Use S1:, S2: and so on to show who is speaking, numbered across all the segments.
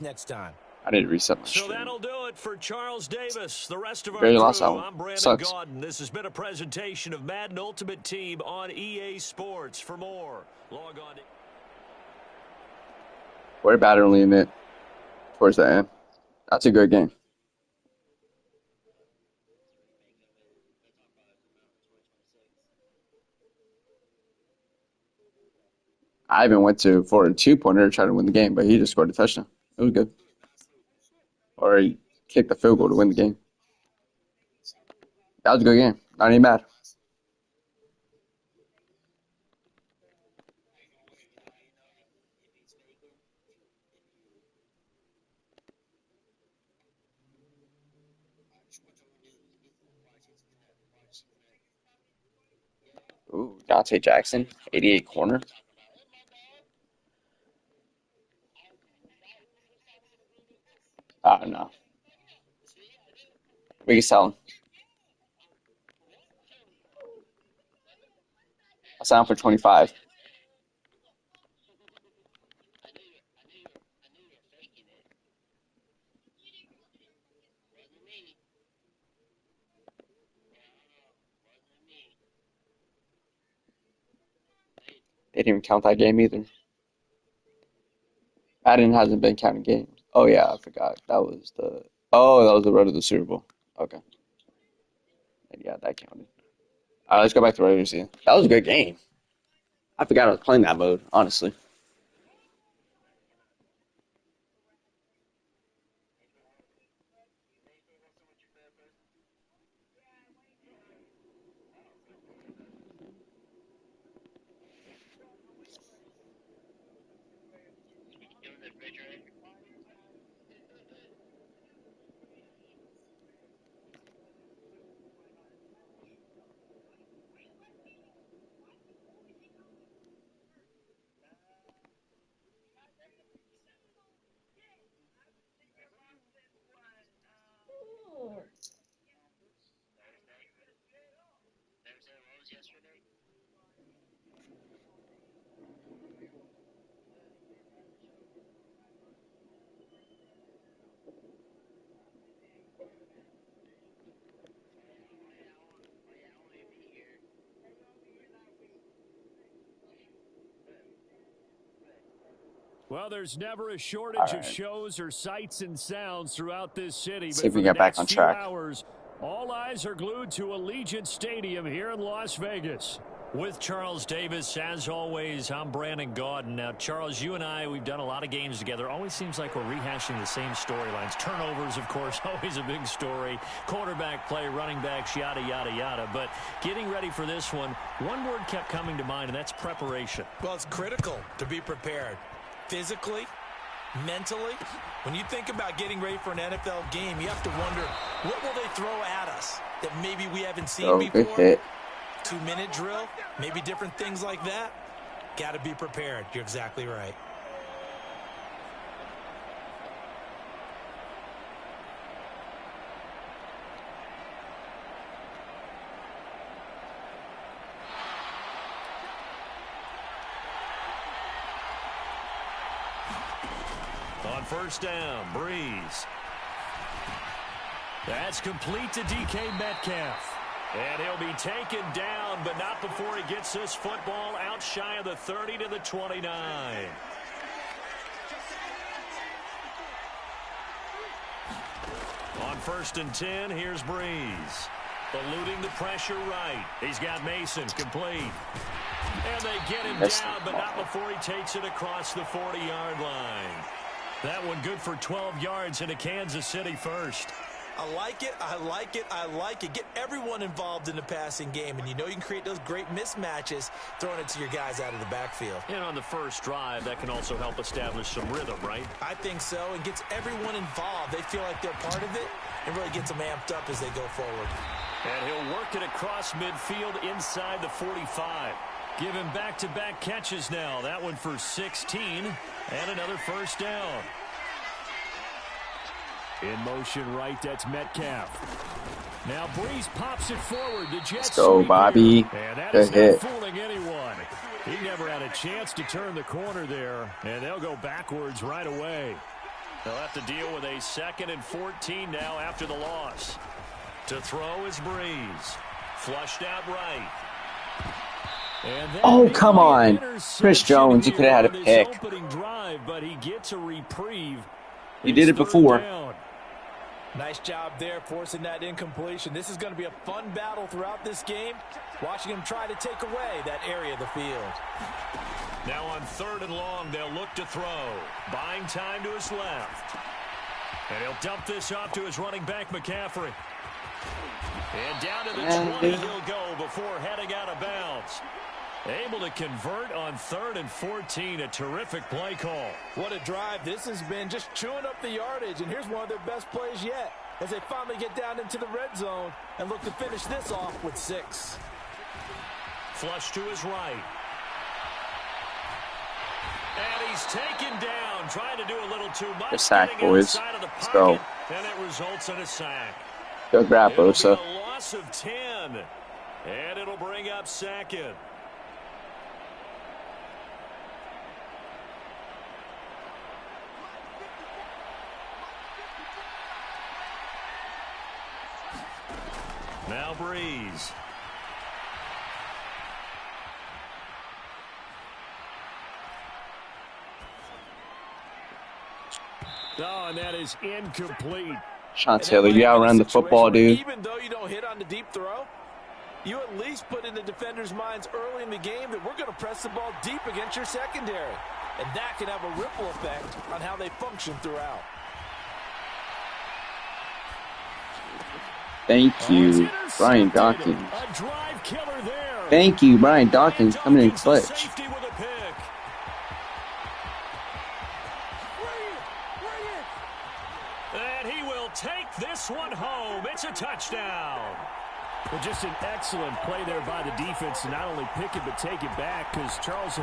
S1: next time.
S2: I need to reset my
S3: So
S2: stream.
S3: that'll do it for Charles Davis. The rest of our
S2: Barely
S3: crew,
S2: lost that one.
S3: I'm Brandon
S2: Sucks.
S3: Gaudin. This has been a presentation of Madden Ultimate Team on EA Sports. For more, log on to...
S2: We're battling it towards the end. That's a good game. I even went for a 2-pointer to try to win the game, but he just scored a touchdown. It was good. Or he kicked the field goal to win the game. That was a good game. Not even bad. Ooh, Dante Jackson, 88 corner. I don't know. We can sell him. I'll sell him for 25. They didn't even count that game either. Madden hasn't been counting games. Oh yeah, I forgot. That was the road to the Super Bowl. Okay. Yeah, that counted. All right, let's go back to regular season. That was a good game. I forgot I was playing that mode, honestly.
S3: Well, there's never a
S2: All
S3: shortage of
S2: right.
S3: shows or sights and sounds throughout this city.
S2: See
S3: But
S2: if
S3: for
S2: we
S3: the
S2: get back on
S3: next few
S2: track.
S3: hours, all eyes are glued to Allegiant Stadium here in Las Vegas. With Charles Davis, as always, I'm Brandon Gaudin. Now, Charles, you and I, we've done a lot of games together. Always seems like we're rehashing the same storylines. Turnovers, of course, always a big story. Quarterback play, running backs, yada, yada, yada. But getting ready for this one word kept coming to mind, and that's preparation.
S1: Well, it's critical to be prepared physically, mentally. When you think about getting ready for an NFL game, you have to wonder, what will they throw at us that maybe we haven't seen before?
S2: Good hit.
S1: 2-minute drill, maybe different things like that. Got to be prepared. You're exactly right.
S3: On first down, Breeze. That's complete to DK Metcalf. And he'll be taken down, but not before he gets this football out shy of the 30 to the 29. On first and 10, here's Breeze. Eluding the pressure right. He's got Mason complete. And they get him down, but not before he takes it across the 40-yard line. That one good for 12 yards into Kansas City first.
S1: I like it, I like it, I like it. Get everyone involved in the passing game, and you know you can create those great mismatches throwing it to your guys out of the backfield.
S3: And on the first drive, that can also help establish some rhythm, right?
S1: I think so, and gets everyone involved. They feel like they're part of it, and really gets them amped up as they go forward.
S3: And he'll work it across midfield inside the 45. Give him back-to-back catches now. That one for 16, and another first down. In motion right, that's Metcalf. Now Breeze pops it forward. The Jets
S2: Let's go, Bobby.
S3: And that
S2: Good
S3: is
S2: hit.
S3: not fooling anyone. He never had a chance to turn the corner there, and they'll go backwards right away. They'll have to deal with a 2nd and 14 now after the loss. To throw is Breeze. Flushed out right.
S2: Oh, come on. Chris Jones, you could have had a pick.
S3: Drive, but he gets a reprieve.
S2: You did it before.
S3: Down.
S1: Nice job there forcing that incompletion. This is going to be a fun battle throughout this game. Watching him try to take away that area of the field.
S3: Now on 3rd and long, they'll look to throw. Buying time to his left. And he'll dump this off to his running back, McCaffrey. And down to the 20 he'll go before heading out of bounds. Able to convert on 3rd and 14. A terrific play call.
S1: What a drive this has been, just chewing up the yardage. And here's one of their best plays yet as they finally get down into the red zone and look to finish this off with 6.
S3: Flush to his right. And he's taken down, trying to do a little too much.
S2: The sack, boys. Let's go.
S3: And it results in a sack.
S2: Go grab Bosa.
S3: A loss of 10. And it'll bring up 2nd. Now Breeze. Oh, and that is incomplete.
S2: Sean Taylor, you outrun the football, dude.
S1: Even though you don't hit on the deep throw, you at least put in the defenders' minds early in the game that we're going to press the ball deep against your secondary. And that can have a ripple effect on how they function throughout.
S2: Thank you, Brian Dawkins. Thank you, Brian Dawkins, coming in clutch.
S3: And he will take this one home. It's a touchdown. Well, just an excellent play there by the defense to not only pick it but take it back, because Charles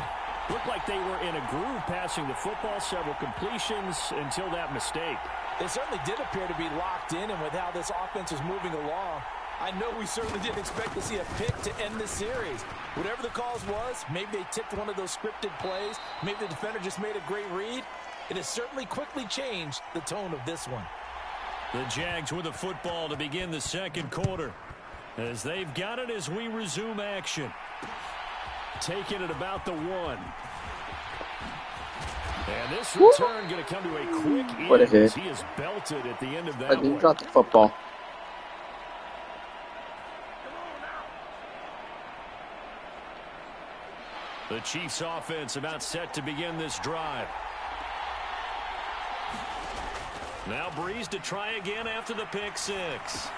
S3: looked like they were in a groove passing the football, several completions until that mistake.
S1: They certainly did appear to be locked in, and with how this offense is moving along, I know we certainly didn't expect to see a pick to end this series. Whatever the cause was, maybe they tipped one of those scripted plays, maybe the defender just made a great read. It has certainly quickly changed the tone of this one.
S3: The Jags with the football to begin the 2nd quarter, as they've got it as we resume action. Taking it about the 1. And this return going to come to a quick end.
S2: What a hit.
S3: He is belted at the end of that
S2: But he
S3: one.
S2: dropped the football.
S3: The Chiefs offense about set to begin this drive. Now Breeze to try again after the pick 6.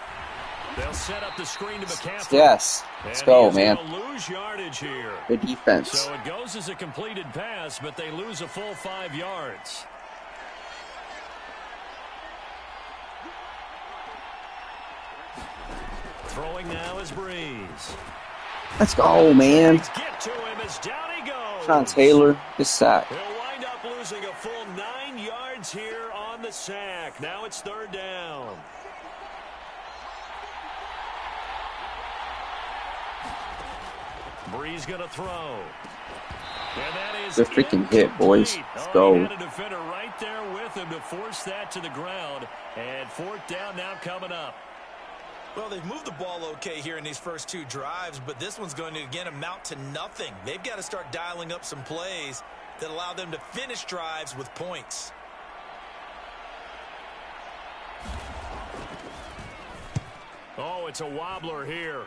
S3: They'll set up the screen to McCaffrey.
S2: Yes. Let's go, man.
S3: Lose yardage here.
S2: Good defense.
S3: So it goes as a completed pass, but they lose a full 5 yards. Throwing now is Breeze.
S2: Let's go, man.
S3: Get to him as down he goes.
S2: Sean Taylor, good sack.
S3: He'll wind up losing a full 9 yards here on the sack. Now it's 3rd down. Breeze going to throw. And that is
S2: the freaking hit, boys. Let's go.
S3: He had a defender right there with him to force that to the ground. And 4th down now coming up.
S1: Well, they've moved the ball okay here in these first 2 drives, but this one's going to, again, amount to nothing. They've got to start dialing up some plays that allow them to finish drives with points.
S3: Oh, it's a wobbler here.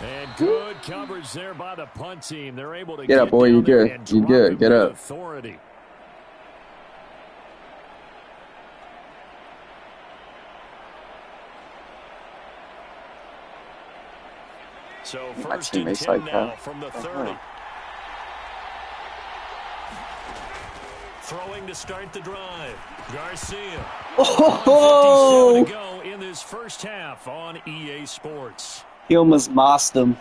S3: And good coverage there by the punt team. They're able to
S2: get up, boy. You good. You good. Get up.
S3: Authority. So first and 10
S2: like
S3: now
S2: that.
S3: from the 30. Throwing to start the drive. Garcia.
S2: Oh!
S3: 1:57 to go in this first half on EA Sports.
S2: He almost mossed him.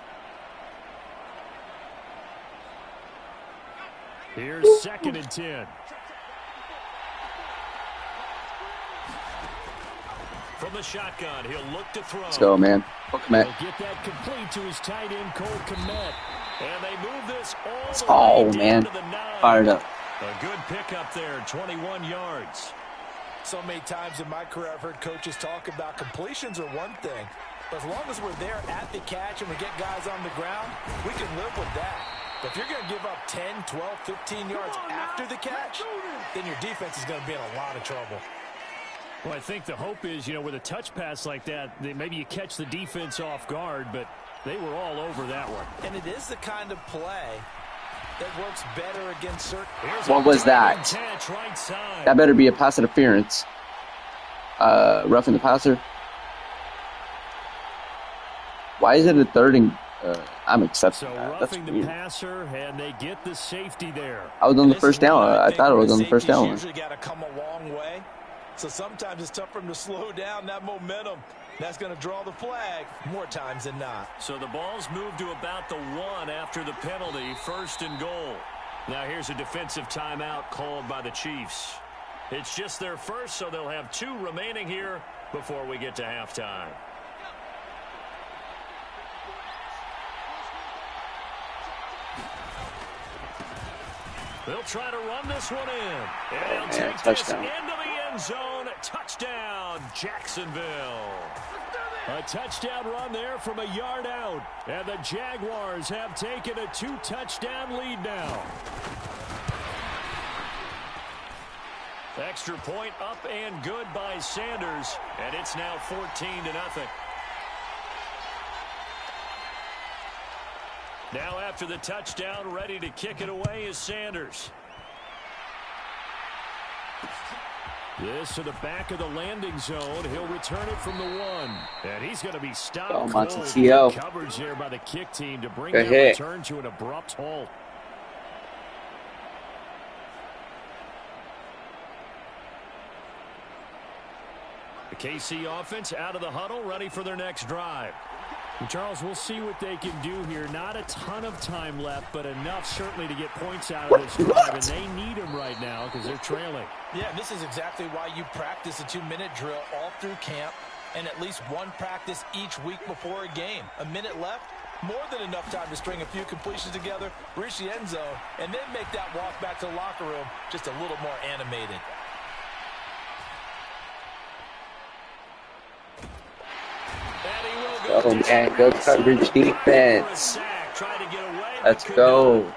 S3: Here's 2nd and 10. From the shotgun, he'll look to throw.
S2: Let's go, man. Cole Kmet.
S3: He'll get that complete to his tight end, Cole Kmet. And they move this all the way down to the 9.
S2: Fired up.
S3: A good pickup there, 21 yards.
S1: So many times in my career I've heard coaches talk about completions are one thing, but as long as we're there at the catch and we get guys on the ground, we can live with that. But if you're going to give up 10, 12, 15 yards after the catch, then your defense is going to be in a lot of trouble.
S3: Well, I think the hope is, with a touch pass like that, maybe you catch the defense off guard, but they were all over that one.
S1: And it is the kind of play that works better against certain.
S2: What was that?
S3: Right,
S2: that better be a pass interference. Roughing the passer. Why is it a third and... I'm accepting that. That's
S3: roughing the passer, and they get the safety there.
S2: I was on the first down. I thought it was on the first down.
S1: Usually got to come a long way, so sometimes it's tough for them to slow down that momentum. That's going to draw the flag more times than not.
S3: So the ball's moved to about the 1 after the penalty, 1st and goal. Now here's a defensive timeout called by the Chiefs. It's just their first, so they'll have 2 remaining here before we get to halftime. They'll try to run this one in. And they'll take this into the end zone. Touchdown, Jacksonville. A touchdown run there from a yard out. And the Jaguars have taken a 2-touchdown lead now. Extra point up and good by Sanders. And it's now 14-0. Now after the touchdown, ready to kick it away is Sanders. This to the back of the landing zone. He'll return it from the 1. And he's going to be stopped.
S2: Oh, Monticello.
S3: Coverage there by the kick team to bring
S2: Good
S3: their
S2: hit.
S3: return to an abrupt halt. The KC offense out of the huddle, ready for their next drive. And Charles, we'll see what they can do here. Not a ton of time left, but enough certainly to get points out of this drive. And they need them right now because they're trailing.
S1: Yeah, this is exactly why you practice a 2-minute drill all through camp and at least one practice each week before a game. A minute left, more than enough time to string a few completions together, reach the end zone, and then make that walk back to the locker room just a little more animated.
S2: Oh, man, good coverage defense. Let's go.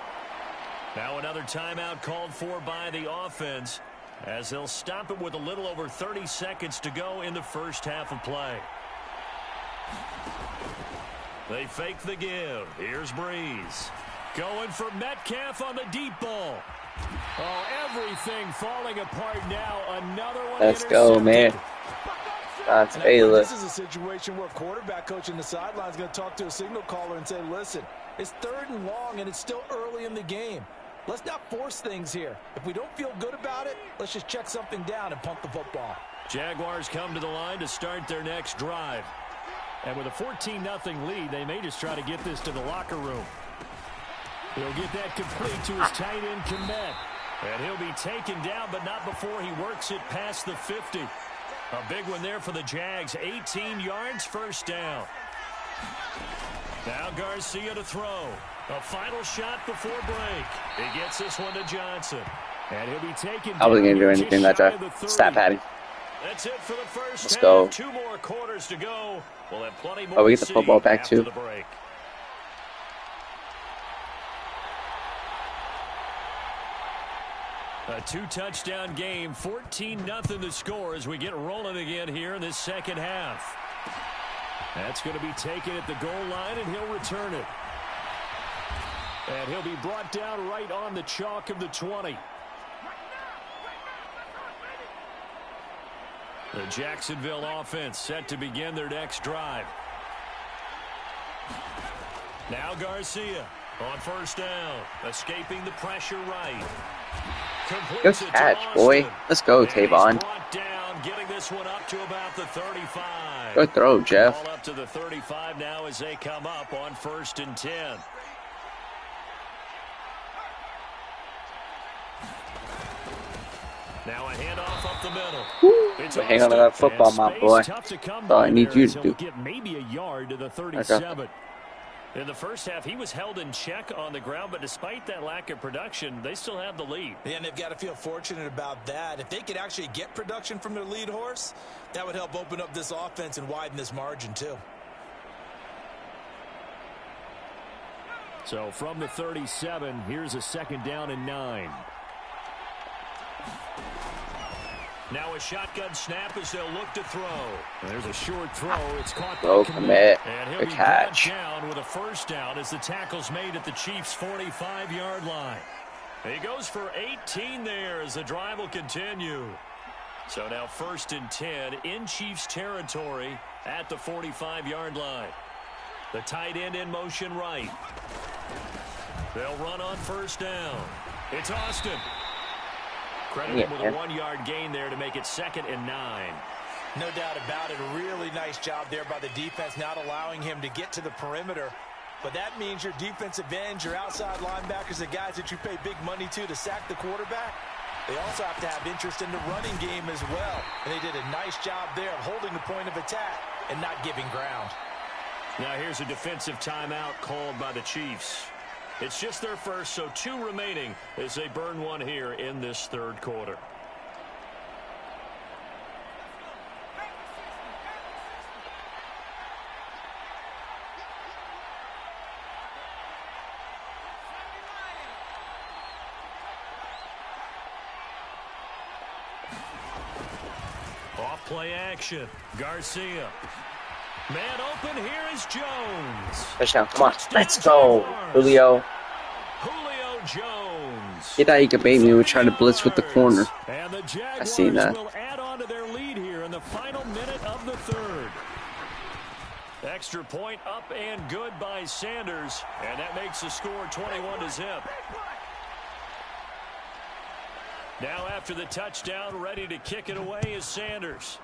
S3: Now another timeout called for by the offense as they'll stop it with a little over 30 seconds to go in the first half of play. They fake the give. Here's Breeze. Going for Metcalf on the deep ball. Oh, everything falling apart now. Another one.
S2: Let's go, man. That's Baylor.
S1: This is a situation where quarterback coach in the sideline is going to talk to a signal caller and say, listen, it's 3rd and long and it's still early in the game. Let's not force things here. If we don't feel good about it, let's just check something down and punt the football.
S3: Jaguars come to the line to start their next drive. And with a 14-0 lead, they may just try to get this to the locker room. He'll get that complete to his tight end, Komet. And he'll be taken down, but not before he works it past the 50. A big one there for the Jags. 18 yards, 1st down. Now Garcia to throw. A final shot before break. He gets this one to Johnson. And he'll be taken down.
S2: I wasn't going to do anything that drive. Stat padding.
S3: That's it for the first
S2: Let's
S3: half.
S2: go.
S3: 2 more quarters to go. We'll have plenty more.
S2: Oh, we get the football back too.
S3: The break. A 2-touchdown game, 14-0 the score as we get rolling again here in this second half. That's going to be taken at the goal line, and he'll return it. And he'll be brought down right on the chalk of the 20. The Jacksonville offense set to begin their next drive. Now Garcia on 1st down, escaping the pressure right.
S2: Good catch, boy. Let's go, Tavon.
S3: Down, getting this one up to about the 35.
S2: Good throw, Jeff.
S3: Ball up to the 35 now as they come up on 1st and 10. Now a handoff up the middle.
S2: Hang on to that football, my boy. That's all I need you to do.
S3: Get maybe a yard to the 37.
S2: Okay.
S3: In the first half, he was held in check on the ground, but despite that lack of production, they still have the lead.
S1: Yeah, and they've got to feel fortunate about that. If they could actually get production from their lead horse, that would help open up this offense and widen this margin too.
S3: So from the 37, here's a 2nd down and 9. Now a shotgun snap as they'll look to throw. There's a short throw. It's caught by
S2: Kmet.
S3: And he'll
S2: Good
S3: be
S2: catch.
S3: down with a 1st down as the tackle's made at the Chiefs' 45-yard line. He goes for 18 there as the drive will continue. So now 1st and 10 in Chiefs territory at the 45-yard line. The tight end in motion right. They'll run on 1st down. It's Austin. Credited with a 1-yard gain there to make it 2nd and 9.
S1: No doubt about it. A really nice job there by the defense, not allowing him to get to the perimeter. But that means your defensive ends, your outside linebackers, the guys that you pay big money to sack the quarterback, they also have to have interest in the running game as well. And they did a nice job there of holding the point of attack and not giving ground.
S3: Now here's a defensive timeout called by the Chiefs. It's just their first, so 2 remaining as they burn one here in this 3rd quarter. Off play action. Garcia. Man open, here is Jones.
S2: Touchdown, come on. Let's go. Julio.
S3: Julio Jones.
S2: He thought he could bait me. We tried to blitz with the corner.
S3: And the
S2: I seen that.
S3: will add on to their lead here in the final minute of the 3rd. Extra point up and good by Sanders. And that makes the score 21-0. Now after the touchdown, ready to kick it away is Sanders.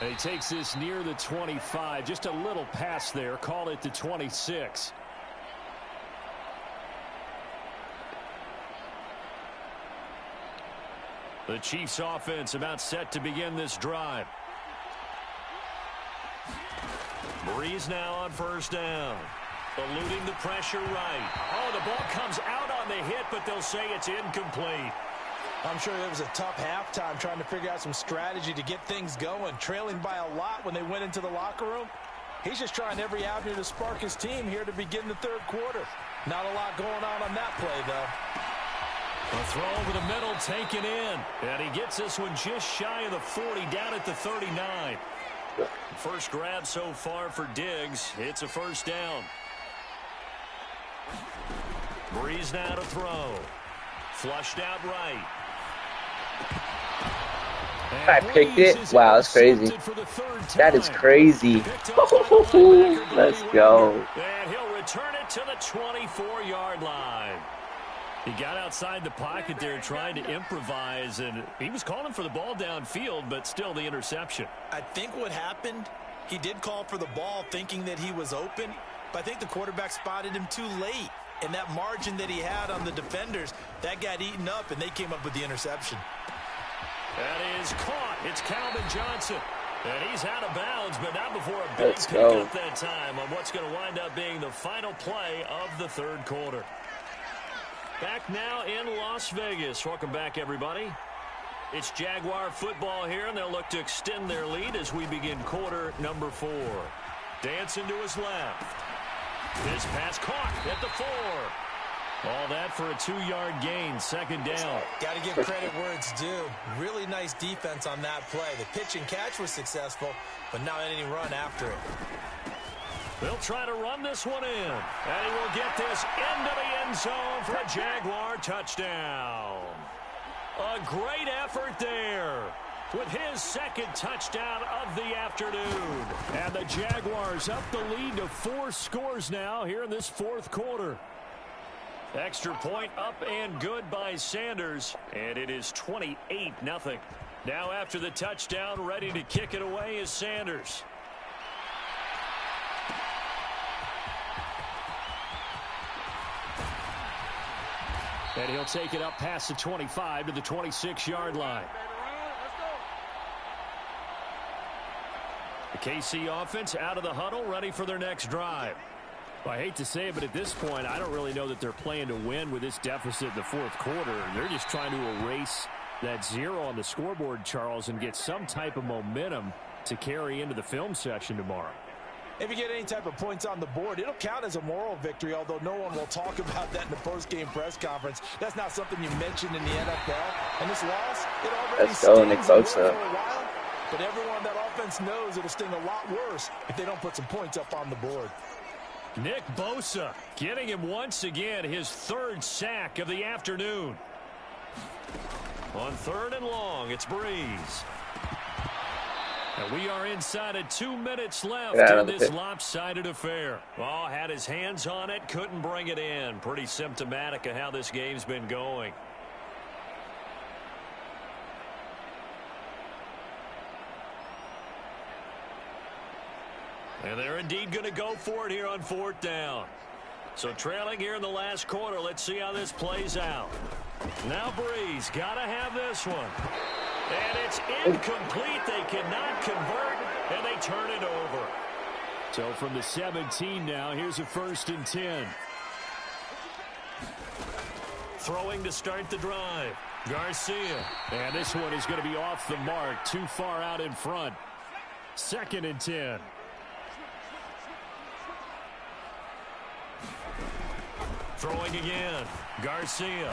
S3: And he takes this near the 25. Just a little pass there. Call it the 26. The Chiefs offense about set to begin this drive. Breeze now on 1st down. Eluding the pressure right. Oh, the ball comes out on the hit, but they'll say it's incomplete.
S1: I'm sure it was a tough halftime trying to figure out some strategy to get things going. Trailing by a lot when they went into the locker room. He's just trying every avenue to spark his team here to begin the 3rd quarter. Not a lot going on that play, though.
S3: A throw over the middle taken in. And he gets this one just shy of the 40, down at the 39. First grab so far for Diggs. It's a 1st down. Breeze now to throw. Flushed out right.
S2: I picked it. Wow, that's crazy. That is crazy. Let's go.
S3: And he'll return it to the 24-yard line. He got outside the pocket there trying to improvise, and he was calling for the ball downfield, but still the interception.
S1: I think what happened, he did call for the ball thinking that he was open, but I think the quarterback spotted him too late. And that margin that he had on the defenders, that got eaten up, and they came up with the interception.
S3: That is caught. It's Calvin Johnson. And he's out of bounds, but not before a big pickup that time on what's going to wind up being the final play of the 3rd quarter. Back now in Las Vegas. Welcome back, everybody. It's Jaguar football here, and they'll look to extend their lead as we begin quarter number 4. Dancing to his left. This pass caught at the 4. All that for a 2-yard gain, 2nd down.
S1: Got to give credit where it's due. Really nice defense on that play. The pitch and catch was successful, but not any run after it.
S3: They'll try to run this one in. And he will get this into the end zone for a Jaguar touchdown. A great effort there with his 2nd touchdown of the afternoon. And the Jaguars up the lead to 4 scores now here in this 4th quarter. Extra point up and good by Sanders. And it is 28-0. Now after the touchdown, ready to kick it away is Sanders. And he'll take it up past the 25 to the 26-yard line. KC offense out of the huddle, ready for their next drive. Well, I hate to say it, but at this point, I don't really know that they're playing to win with this deficit in the fourth quarter. They're just trying to erase that 0 on the scoreboard, Charles, and get some type of momentum to carry into the film session tomorrow.
S1: If you get any type of points on the board, it'll count as a moral victory, although no one will talk about that in the post-game press conference. That's not something you mentioned in the NFL. And this loss, it already stings for a while, but everyone on that offense knows it'll sting a lot worse if they don't put some points up on the board.
S3: Nick Bosa getting him once again his 3rd sack of the afternoon. On 3rd and long, it's Breeze. And we are inside of 2 minutes left in this lopsided affair. Oh, had his hands on it, couldn't bring it in. Pretty symptomatic of how this game's been going. And they're indeed going to go for it here on 4th down. So trailing here in the last quarter, let's see how this plays out. Now Breeze, got to have this one. And it's incomplete. They cannot convert, and they turn it over. So from the 17 now, here's a 1st and 10. Throwing to start the drive. Garcia. And this one is going to be off the mark, too far out in front. 2nd and 10. Throwing again. Garcia.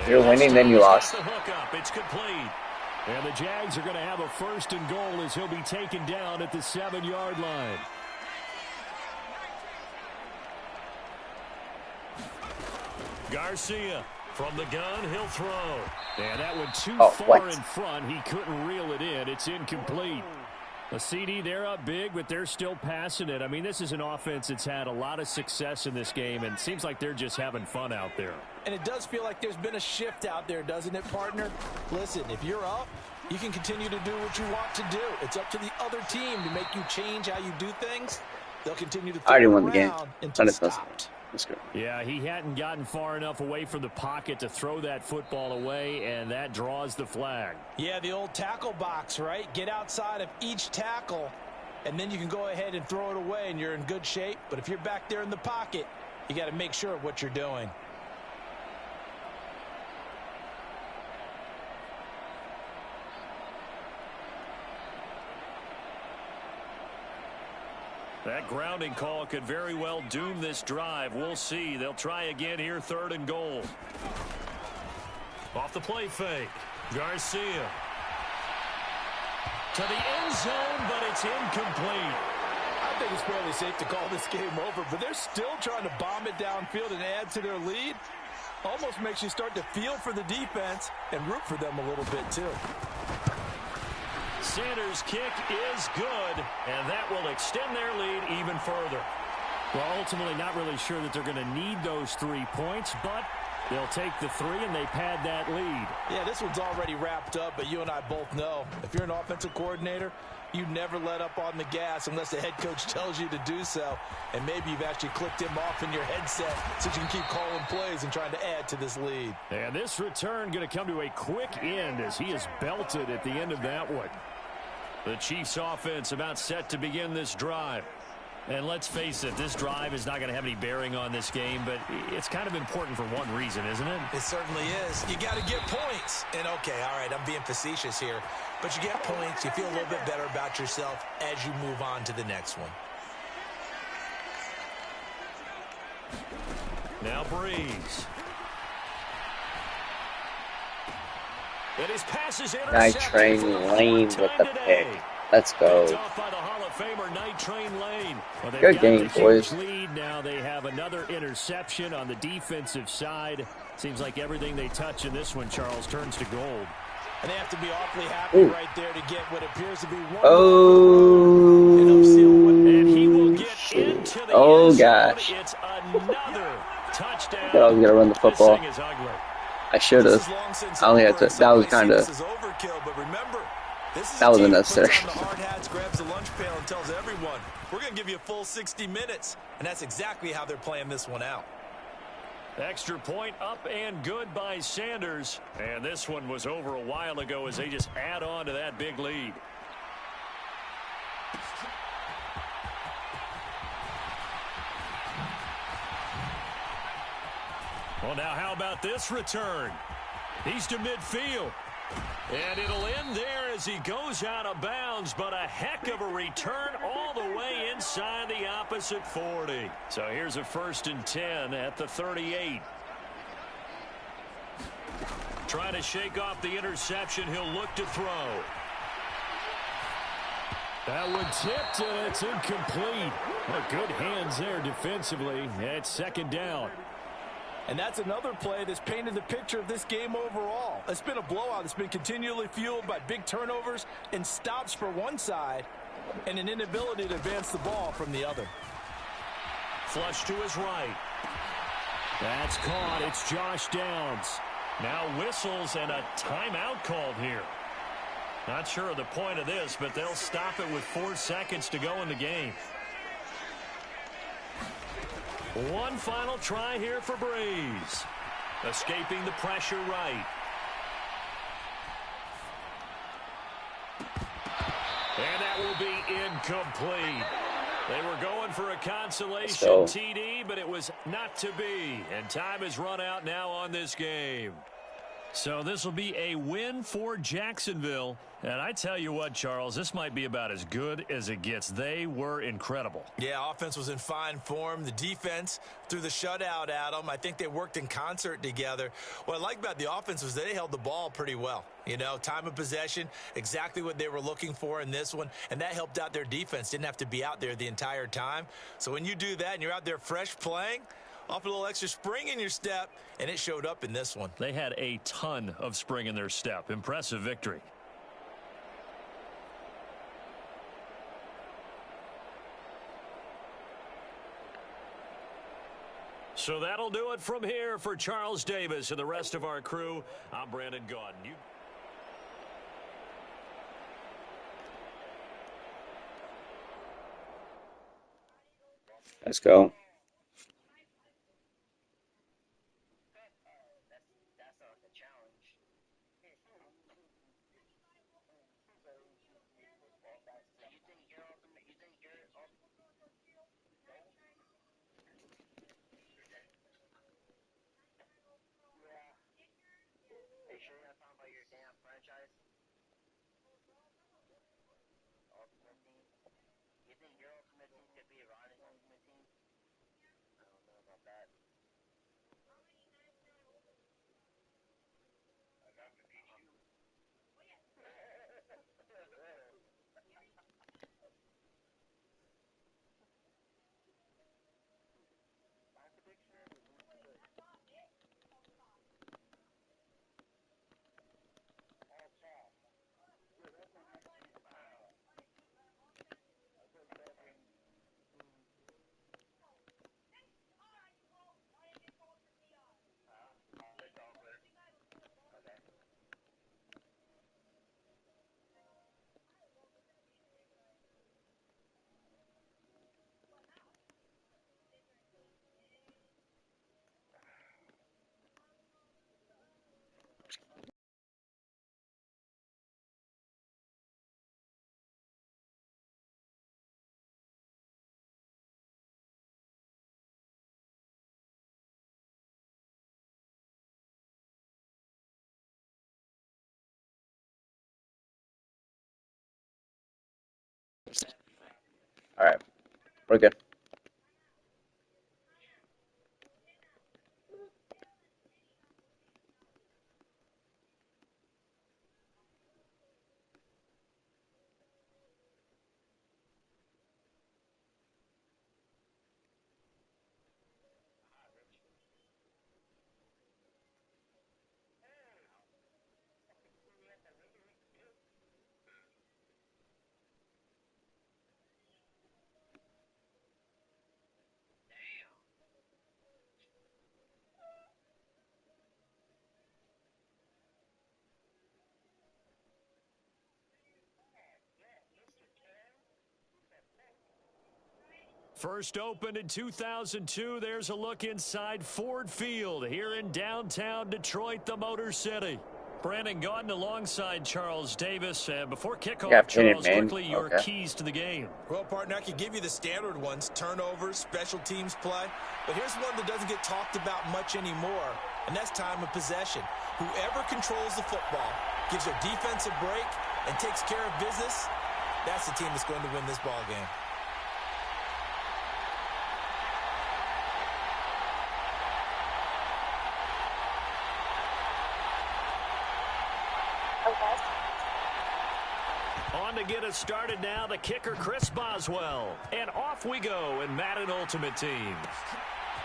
S2: You're winning, then you lost.
S3: The hook up. It's complete. And the Jags are going to have a 1st and goal as he'll be taken down at the 7-yard line. Garcia from the gun, he'll throw. And that one too far in front. He couldn't reel it in. It's incomplete. A CD, they're up big, but they're still passing it. I mean, this is an offense that's had a lot of success in this game, and it seems like they're just having fun out there.
S1: And it does feel like there's been a shift out there, doesn't it, partner? Listen, if you're up, you can continue to do what you want to do. It's up to the other team to make you change how you do things. They'll continue to throw
S2: I already won the game.
S1: Until stopped.
S2: Let's go.
S3: Yeah, he hadn't gotten far enough away from the pocket to throw that football away, and that draws the flag.
S1: Yeah, the old tackle box, right? Get outside of each tackle, and then you can go ahead and throw it away, and you're in good shape. But if you're back there in the pocket, you got to make sure of what you're doing.
S3: That grounding call could very well doom this drive. We'll see. They'll try again here, 3rd and goal. Off the play fake. Garcia. To the end zone, but it's incomplete.
S1: I think it's fairly safe to call this game over, but they're still trying to bomb it downfield and add to their lead. Almost makes you start to feel for the defense and root for them a little bit, too.
S3: Sanders' kick is good, and that will extend their lead even further. Well, ultimately not really sure that they're going to need those 3 points, but they'll take the 3 and they pad that lead.
S1: Yeah, this one's already wrapped up, but you and I both know if you're an offensive coordinator, you never let up on the gas unless the head coach tells you to do so. And maybe you've actually clicked him off in your headset so you can keep calling plays and trying to add to this lead.
S3: And this return going to come to a quick end as he is belted at the end of that one. The Chiefs offense about set to begin this drive. And let's face it, this drive is not going to have any bearing on this game, but it's kind of important for one reason, isn't it?
S1: It certainly is. You got to get points. And okay, all right, I'm being facetious here, but you get points, you feel a little bit better about yourself as you move on to the next one.
S3: Now Breeze. And his pass is intercepted.
S2: Night Train Lane with the pick. Let's go.
S3: By the Hall of Famer, Night Train Lane. Well,
S2: good game, boys.
S3: Lead. Now they have another interception on the defensive side. Seems like everything they touch in this one, Charles, turns to gold.
S1: And they have to be awfully happy right there to get what appears to be one.
S2: And
S3: he will get into the
S2: end zone. Gosh.
S3: It's another touchdown.
S2: I was going to run the football. I should have. I only had to. That was kind of. That was unnecessary.
S1: Hard hats, grabs the lunch pail and tells everyone, we're going to give you a full 60 minutes. And that's exactly how they're playing this one out.
S3: Extra point up and good by Sanders. And this one was over a while ago as they just add on to that big lead. Well, now how about this return? He's to midfield. And it'll end there as he goes out of bounds, but a heck of a return all the way inside the opposite 40. So here's a 1st and 10 at the 38. Trying to shake off the interception. He'll look to throw. That one tipped, and it's incomplete. Well, good hands there defensively. It's 2nd down.
S1: And that's another play that's painted the picture of this game overall. It's been a blowout. It's been continually fueled by big turnovers and stops for one side and an inability to advance the ball from the other.
S3: Flush to his right. That's caught. It's Josh Downs. Now whistles and a timeout called here. Not sure of the point of this, but they'll stop it with 4 seconds to go in the game. One final try here for Breeze. Escaping the pressure right. And that will be incomplete. They were going for a consolation TD, but it was not to be. And time has run out now on this game. So this will be a win for Jacksonville. And I tell you what, Charles, this might be about as good as it gets. They were incredible.
S1: Yeah, offense was in fine form. The defense threw the shutout at them. I think they worked in concert together. What I like about the offense was they held the ball pretty well. You know, time of possession, exactly what they were looking for in this one. And that helped out their defense. Didn't have to be out there the entire time. So when you do that and you're out there fresh playing, off a little extra spring in your step, and it showed up in this one.
S3: They had a ton of spring in their step. Impressive victory. So that'll do it from here for Charles Davis and the rest of our crew. I'm Brandon Gaudin.
S2: Let's go. All right, we're good.
S3: First opened in 2002. There's a look inside Ford Field here in downtown Detroit, the Motor City. Brandon Gaudin alongside Charles Davis. Before kickoff,
S2: Yeah,
S3: Charles,
S2: man.
S3: quickly your
S2: Okay.
S3: keys to the game.
S1: Well, partner, I could give you the standard ones, turnovers, special teams play. But here's one that doesn't get talked about much anymore, and that's time of possession. Whoever controls the football, gives their defense a break, and takes care of business, that's the team that's going to win this ball game.
S3: On to get us started now, the kicker, Chris Boswell. And off we go in Madden Ultimate Team.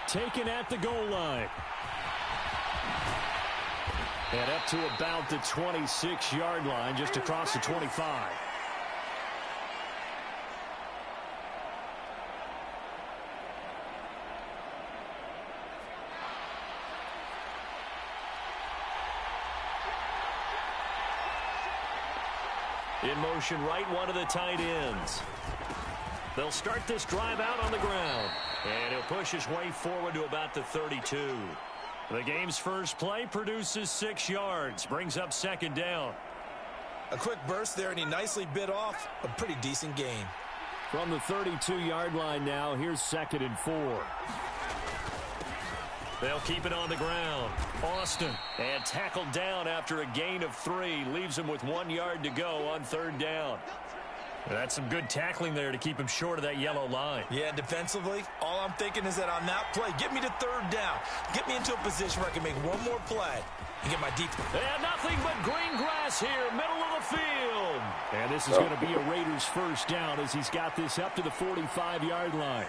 S3: Taken at the goal line. And up to about the 26-yard line, just across the 25. In motion right, one of the tight ends. They'll start this drive out on the ground. And he'll push his way forward to about the 32. The game's first play produces 6 yards. Brings up second down.
S1: A quick burst there, and he nicely bit off a pretty decent gain.
S3: From the 32-yard line now, here's 2nd and 4. They'll keep it on the ground. Austin, and tackled down after a gain of 3. Leaves him with 1 yard to go on 3rd down. That's some good tackling there to keep him short of that yellow line.
S1: Yeah, defensively, all I'm thinking is that on that play, get me to 3rd down. Get me into a position where I can make one more play and get my defense.
S3: And nothing but green grass here, middle of the field. And this is going to be a Raiders first down as he's got this up to the 45-yard line.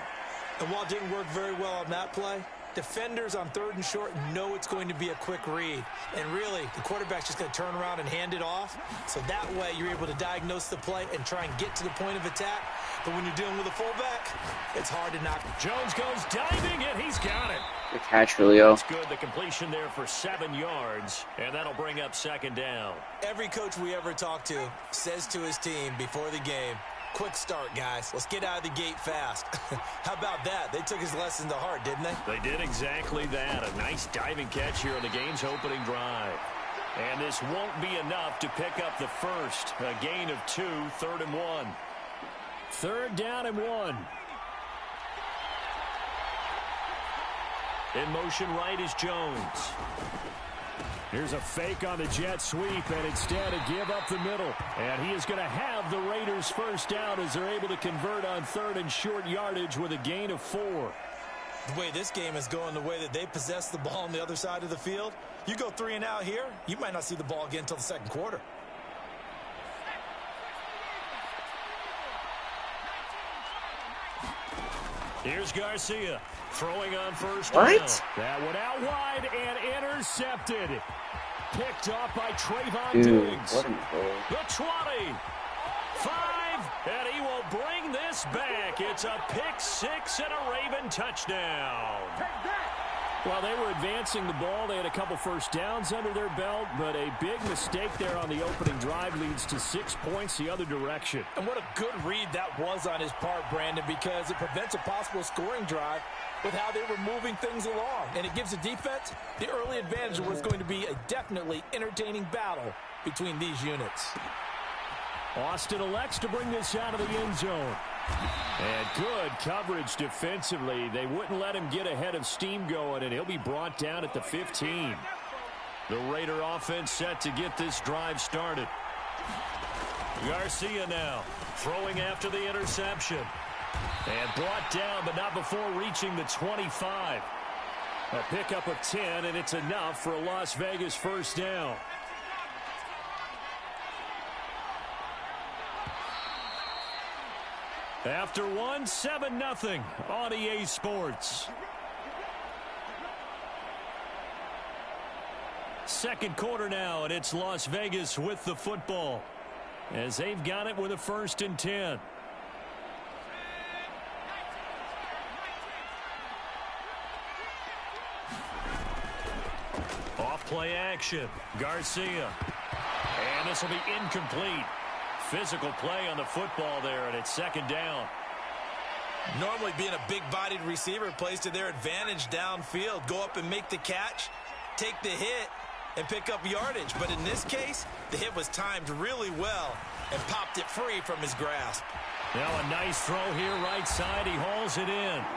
S1: And while it didn't work very well on that play, defenders on 3rd and short know it's going to be a quick read. And really, the quarterback's just going to turn around and hand it off. So that way, you're able to diagnose the play and try and get to the point of attack. But when you're dealing with a fullback, it's hard to knock.
S3: Jones goes diving, and he's got it.
S2: Good catch, Julio.
S3: That's good. The completion there for 7 yards, and that'll bring up 2nd down.
S1: Every coach we ever talk to says to his team before the game, quick start, guys. Let's get out of the gate fast. How about that? They took his lesson to heart, didn't they?
S3: They did exactly that. A nice diving catch here on the game's opening drive. And this won't be enough to pick up the first. A gain of 2, 3rd and 1. 3rd down and 1. In motion right is Jones. Here's a fake on the jet sweep, and instead a give up the middle. And he is going to have the Raiders first down as they're able to convert on 3rd and short yardage with a gain of 4.
S1: The way this game is going, the way that they possess the ball on the other side of the field, you go 3 and out here, you might not see the ball again until the 2nd quarter.
S3: Here's Garcia throwing on first
S2: What?
S3: down. That one out wide and intercepted. Picked off by Trayvon
S2: Dude,
S3: Diggs.
S2: what in the hell?
S3: The 20. 5, and he will bring this back. It's a pick 6 and a Raven touchdown. While they were advancing the ball, they had a couple first downs under their belt, but a big mistake there on the opening drive leads to 6 points the other direction.
S1: And what a good read that was on his part, Brandon, because it prevents a possible scoring drive with how they were moving things along. And it gives the defense the early advantage of what's going to be a definitely entertaining battle between these units.
S3: Austin elects to bring this out of the end zone. And good coverage defensively. They wouldn't let him get ahead of steam going, and he'll be brought down at the 15. The Raider offense set to get this drive started. Garcia now throwing after the interception. And brought down, but not before reaching the 25. A pickup of 10, and it's enough for a Las Vegas first down. After 1, 7-0 on EA Sports. Second quarter now, and it's Las Vegas with the football as they've got it with a 1st and 10. Off play action. Garcia. And this will be incomplete. Physical play on the football there, and it's 2nd down.
S1: Normally being a big-bodied receiver plays to their advantage downfield. Go up and make the catch, take the hit, and pick up yardage. But in this case, the hit was timed really well and popped it free from his grasp.
S3: Now a nice throw here right side. He hauls it in.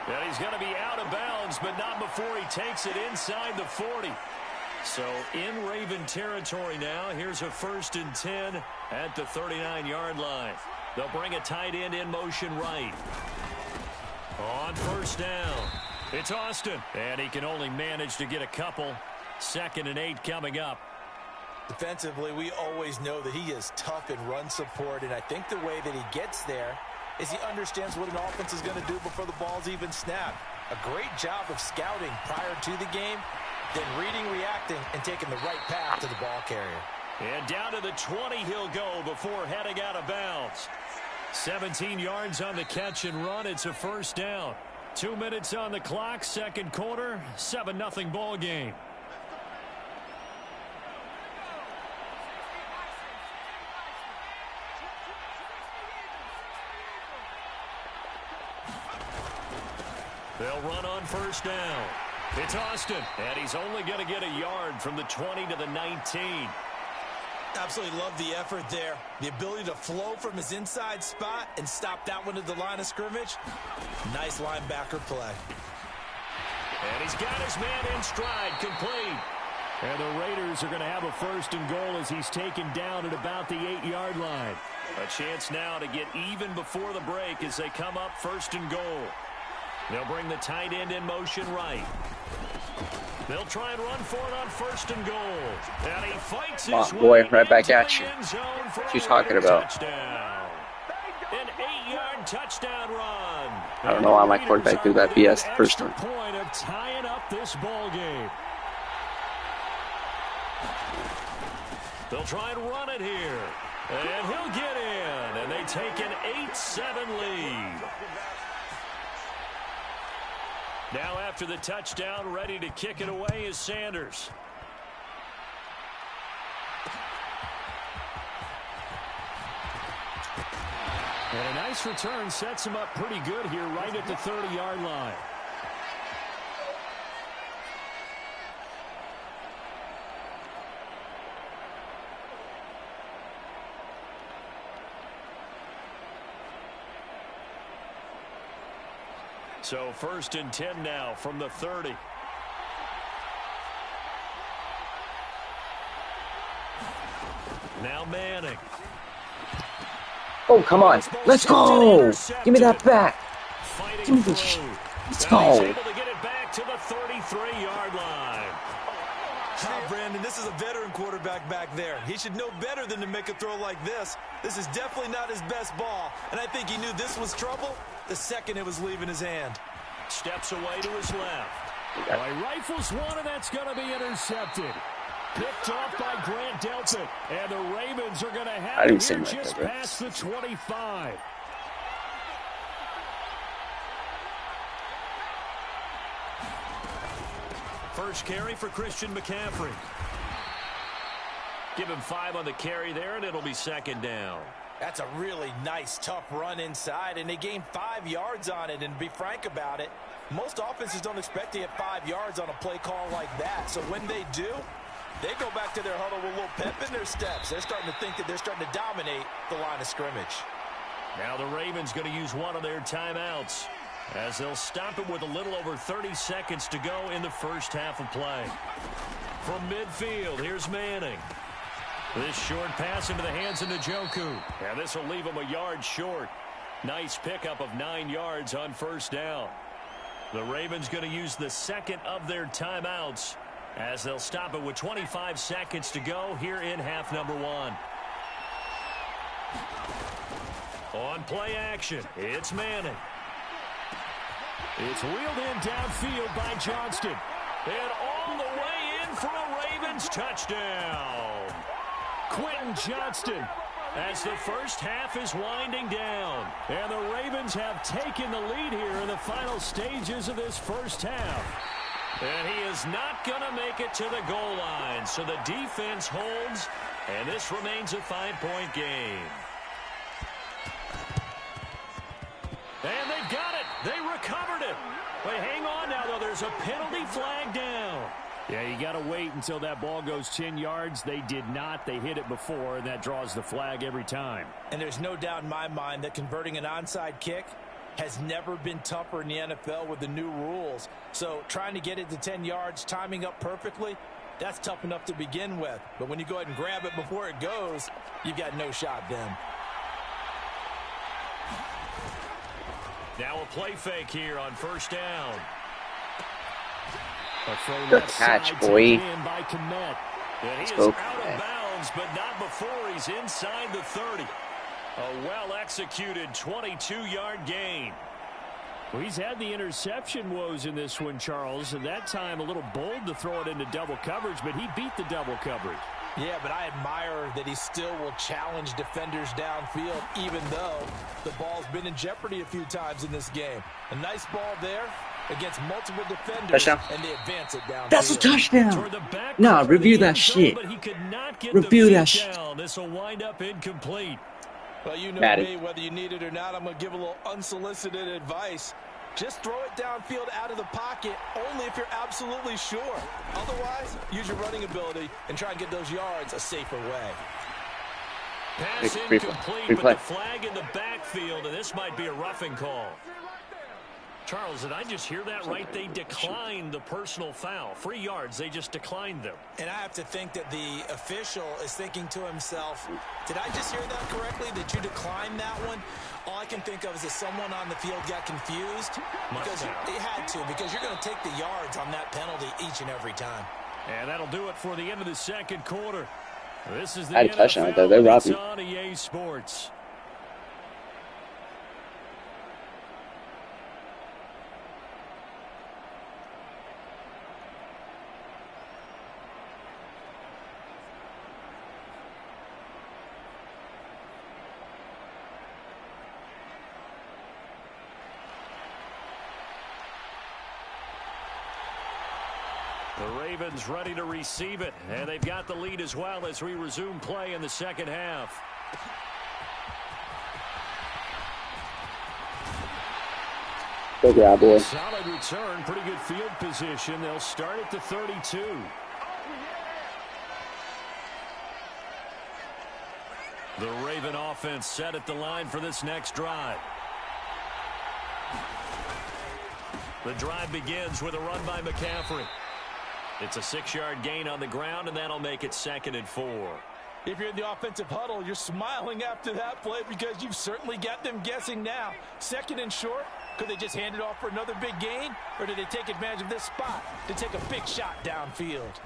S3: And he's going to be out of bounds, but not before he takes it inside the 40. So in Raven territory now. Here's a 1st and 10 at the 39-yard line. They'll bring a tight end in motion right. On 1st down, it's Austin. And he can only manage to get a couple. 2nd and 8 coming up.
S1: Defensively, we always know that he is tough in run support, and I think the way that he gets there is he understands what an offense is going to do before the ball's even snapped. A great job of scouting prior to the game, then reading, reacting, and taking the right path to the ball carrier.
S3: And down to the 20 he'll go before heading out of bounds. 17 yards on the catch and run. It's a 1st down. 2 minutes on the clock, 2nd quarter, 7-0 ball game. They'll run on 1st down. It's Austin, and he's only going to get a yard from the 20 to the 19.
S1: Absolutely love the effort there. The ability to flow from his inside spot and stop that one at the line of scrimmage. Nice linebacker play.
S3: And he's got his man in stride, complete. And the Raiders are going to have a 1st and goal as he's taken down at about the 8-yard line. A chance now to get even before the break as they come up 1st and goal. They'll bring the tight end in motion right. They'll try and run for it on 1st and goal. And he fights his
S2: boy,
S3: way
S2: right back at
S3: into
S2: you.
S3: the end zone for
S2: What you
S3: a
S2: talking
S3: Raider
S2: about?
S3: touchdown. An 8-yard touchdown run.
S2: I don't know why my quarterback threw that BS the first time.
S3: Point of tying up this ball game. They'll try and run it here. And he'll get in. And they take an 8-7 lead. Now after the touchdown, ready to kick it away is Sanders. And a nice return sets him up pretty good here right at the 30-yard line. So 1st and 10 now from the 30. Now Manning.
S2: Oh, come on. Let's go. Give me that back. Give me this shit. Let's go.
S3: He's able to get it back to the 33-yard line.
S1: Brandon, this is a veteran quarterback back there. He should know better than to make a throw like this. This is definitely not his best ball, and I think he knew this was trouble the second it was leaving his hand.
S3: Steps away to his left. Well, he rifles one, and that's going to be intercepted. Picked off by Grant Delpit, and the Ravens are going to have it here just past the 25. First carry for Christian McCaffrey. Give him 5 on the carry there, and it'll be 2nd down.
S1: That's a really nice, tough run inside, and they gained 5 yards on it. And to be frank about it, most offenses don't expect to get 5 yards on a play call like that. So when they do, they go back to their huddle with a little pep in their steps. They're starting to think that they're starting to dominate the line of scrimmage.
S3: Now the Ravens going to use one of their timeouts as they'll stop it with a little over 30 seconds to go in the first half of play. From midfield, here's Manning. This short pass into the hands of Njoku. And this will leave him a yard short. Nice pickup of 9 yards on 1st down. The Ravens going to use the second of their timeouts as they'll stop it with 25 seconds to go here in half number 1. On play action, it's Manning. It's wheeled in downfield by Johnston. And all the way in for a Ravens touchdown. Quentin Johnston as the first half is winding down. And the Ravens have taken the lead here in the final stages of this first half. And he is not going to make it to the goal line. So the defense holds, and this remains a 5-point game. And they've got it. They recovered it. But hang on now, though. There's a penalty flag down. Yeah, you got to wait until that ball goes 10 yards. They did not. They hit it before, and that draws the flag every time.
S1: And there's no doubt in my mind that converting an onside kick has never been tougher in the NFL with the new rules. So trying to get it to 10 yards, timing up perfectly, that's tough enough to begin with. But when you go ahead and grab it before it goes, you've got no shot then.
S3: Now a play fake here on first down.
S2: Good catch, boy.
S3: Let's go. Out of bounds, but not before he's inside the 30. A well-executed 22-yard gain. Well, he's had the interception woes in this one, Charles, and that time a little bold to throw it into double coverage, but he beat the double coverage.
S1: Yeah, but I admire that he still will challenge defenders downfield, even though the ball's been in jeopardy a few times in this game. A nice ball there against multiple defenders,
S2: touchdown.
S1: And they advance it downfield.
S2: That's a touchdown. Nah, review that shit. Review that shit.
S3: This will wind up incomplete.
S1: Well, you know
S2: Madden.
S1: me, whether you need it or not, I'm going to give a little unsolicited advice. Just throw it downfield out of the pocket only if you're absolutely sure. Otherwise, use your running ability and try and get those yards a safer way.
S3: Pass incomplete, but the flag in the backfield, and this might be a roughing call. Charles, did I just hear that right? They declined the personal foul. 3 yards, they just declined them.
S1: And I have to think that the official is thinking to himself, did I just hear that correctly? Did you decline that one? All I can think of is that someone on the field got confused. Because they had to, because you're going to take the yards on that penalty each and every time.
S3: And that'll do it for the end of the second quarter. This is the
S2: I had a touchdown right there. They robbed me.
S3: on EA Sports. The Ravens ready to receive it, and they've got the lead as well as we resume play in the second half.
S2: Good job, boy.
S3: Solid return, pretty good field position. They'll start at the 32. The Raven offense set at the line for this next drive. The drive begins with a run by McCaffrey. It's a 6-yard gain on the ground, and that'll make it 2nd and 4.
S1: If you're in the offensive huddle, you're smiling after that play because you've certainly got them guessing now. 2nd and short, could they just hand it off for another big gain, or did they take advantage of this spot to take a big shot downfield?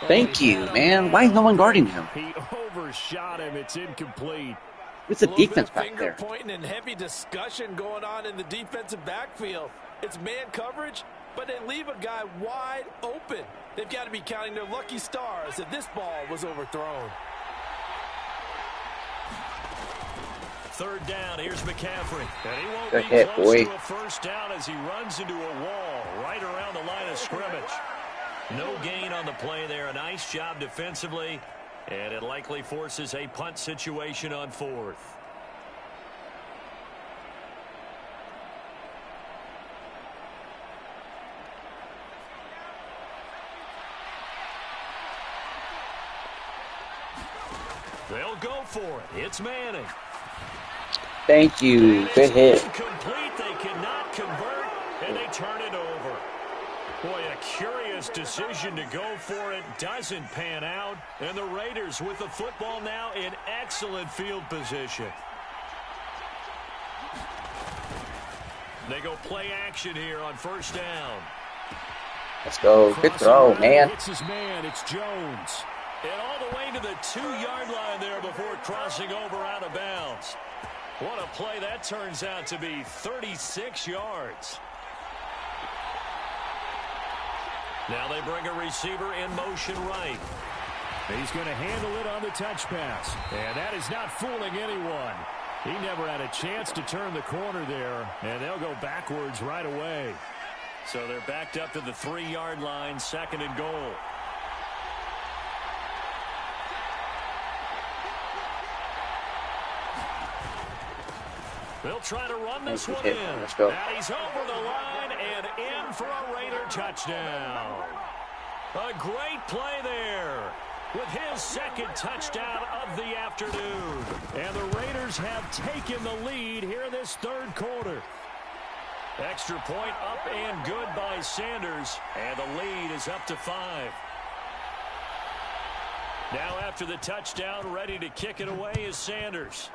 S2: Thank you, man. Why is no one guarding him?
S3: He overshot him. It's incomplete.
S2: What's the defense back there?
S1: Pointing and heavy discussion going on in the defensive backfield. It's man coverage, but they leave a guy wide open. They've got to be counting their lucky stars that this ball was overthrown.
S3: 3rd down, here's McCaffrey. And he won't
S2: Good
S3: be
S2: hit,
S3: close
S2: boy.
S3: to a first down as he runs into a wall right around the line of scrimmage. No gain on the play there. A nice job defensively, and it likely forces a punt situation on 4th. They'll go for it. It's Manning.
S2: Thank you. Good hit.
S3: Incomplete. They cannot convert, and they turn it over. Boy, a curious decision to go for it. Doesn't pan out. And the Raiders with the football now in excellent field position. They go play action here on first down.
S2: Let's go. Good throw, man.
S3: It's his man. It's Jones. And all the way to the 2-yard line there before crossing over out of bounds. What a play that turns out to be. 36 yards. Now they bring a receiver in motion right. He's going to handle it on the touch pass. And that is not fooling anyone. He never had a chance to turn the corner there. And they'll go backwards right away. So they're backed up to the 3-yard line, 2nd and goal. They'll try to run this one in.
S2: Let's go.
S3: And he's over the line and in for a Raider touchdown. A great play there with his second touchdown of the afternoon. And the Raiders have taken the lead here in this third quarter. Extra point up and good by Sanders. And the lead is up to 5. Now after the touchdown, ready to kick it away is Sanders.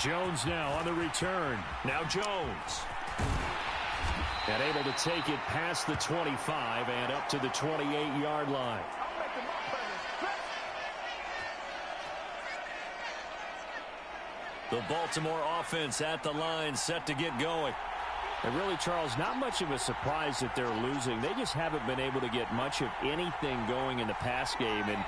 S3: Jones now on the return. Now Jones. And able to take it past the 25 and up to the 28-yard line. The Baltimore offense at the line, set to get going. And really, Charles, not much of a surprise that they're losing. They just haven't been able to get much of anything going in the pass game. And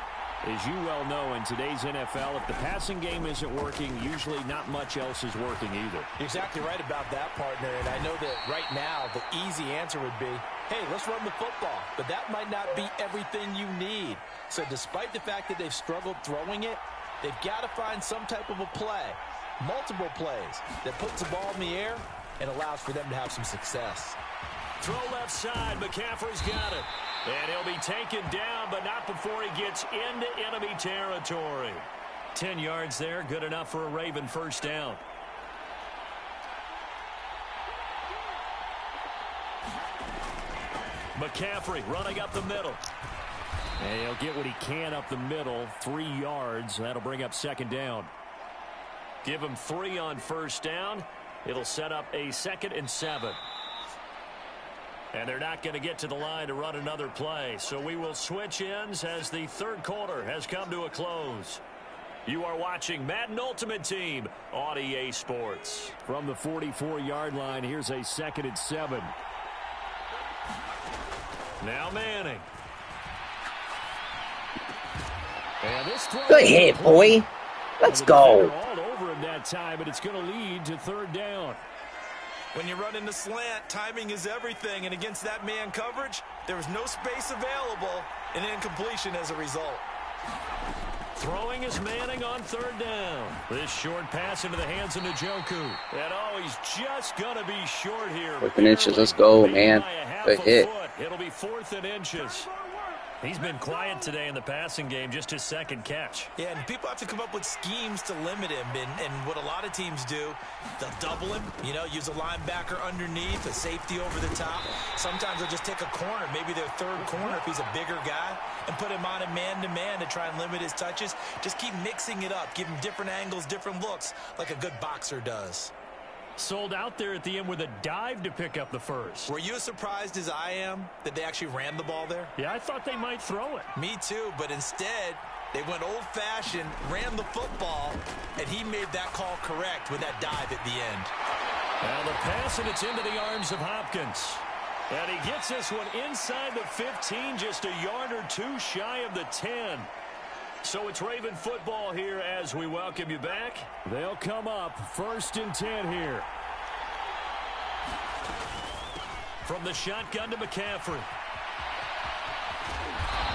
S3: as you well know, in today's NFL, if the passing game isn't working, usually not much else is working either.
S1: You're exactly right about that, partner. And I know that right now the easy answer would be, hey, let's run the football. But that might not be everything you need. So despite the fact that they've struggled throwing it, they've got to find some type of a play, multiple plays, that puts the ball in the air and allows for them to have some success.
S3: Throw left side. McCaffrey's got it. And he'll be taken down, but not before he gets into enemy territory. 10 yards there, good enough for a Raven first down. McCaffrey running up the middle. And he'll get what he can up the middle, 3 yards. That'll bring up second down. Give him 3 on first down. It'll set up a 2nd and 7. And they're not going to get to the line to run another play. So we will switch ends as the third quarter has come to a close. You are watching Madden Ultimate Team on EA Sports. From the 44-yard line, here's a 2nd and 7. Now Manning. And this throw.
S4: Good hit, boy. Let's go.
S3: All over him that time, but it's going to lead to third down.
S1: When you run into slant, timing is everything. And against that man coverage, there was no space available, and incompletion as a result.
S3: Throwing is Manning on third down. This short pass into the hands of Njoku. And oh, he's just going to be short here.
S2: 4th and inches. Let's go, man. Good hit.
S3: It'll be 4th and inches. He's been quiet today in the passing game, just his second catch.
S1: Yeah, and people have to come up with schemes to limit him. And what a lot of teams do, they'll double him, use a linebacker underneath, a safety over the top. Sometimes they'll just take a corner, maybe their third corner if he's a bigger guy, and put him on a man-to-man to try and limit his touches. Just keep mixing it up, give him different angles, different looks, like a good boxer does.
S3: Sold out there at the end with a dive to pick up the first.
S1: Were you as surprised as I am that they actually ran the ball there?
S3: Yeah, I thought they might throw it.
S1: Me too, but instead, they went old-fashioned, ran the football, and he made that call correct with that dive at the end.
S3: Now the pass, and it's into the arms of Hopkins. And he gets this one inside the 15, just a yard or two shy of the 10. So it's Raven football here as we welcome you back. They'll come up 1st and 10 here. From the shotgun to McCaffrey.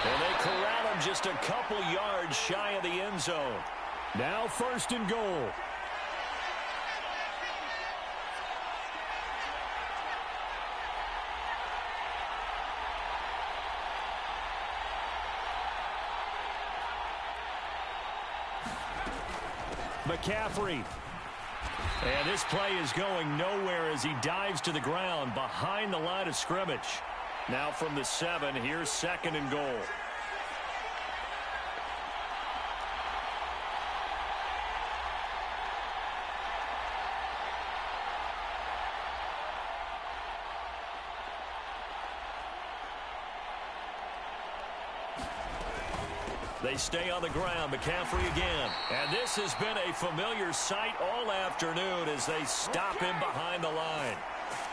S3: And they corral him just a couple yards shy of the end zone. Now 1st and goal. McCaffrey. And this play is going nowhere as he dives to the ground behind the line of scrimmage. Now from the 7, here's 2nd and goal. They stay on the ground. McCaffrey again. And this has been a familiar sight all afternoon as they stop him behind the line.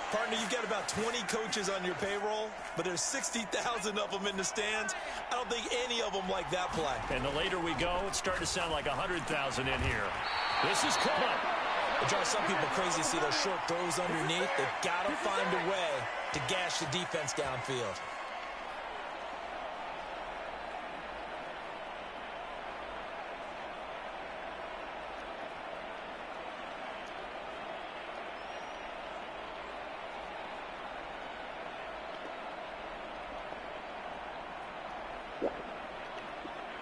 S1: Partner, you've got about 20 coaches on your payroll, but there's 60,000 of them in the stands. I don't think any of them like that play.
S3: And the later we go, it's starting to sound like 100,000 in here. This is caught.
S1: It drives some people crazy to see those short throws underneath. They've got to find a way to gash the defense downfield.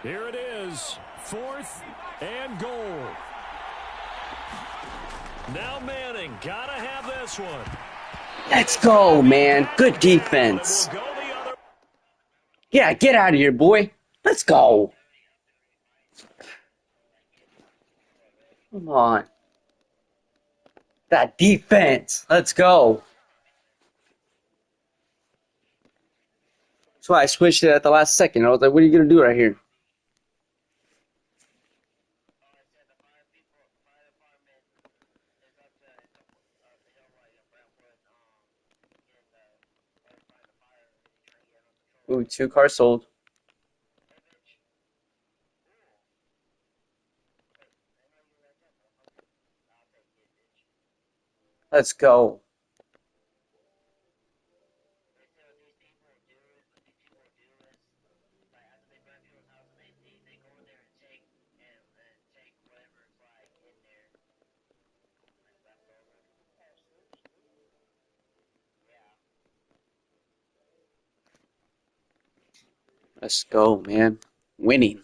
S3: Here it is, 4th and goal. Now Manning, gotta have this one.
S4: Let's go, man. Good defense. Yeah, get out of here, boy. Let's go. Come on. That defense. Let's go. That's why I switched it at the last second. I was like, what are you going to do right here? Ooh, 2 cars sold. Let's go. Let's go, man. Winning.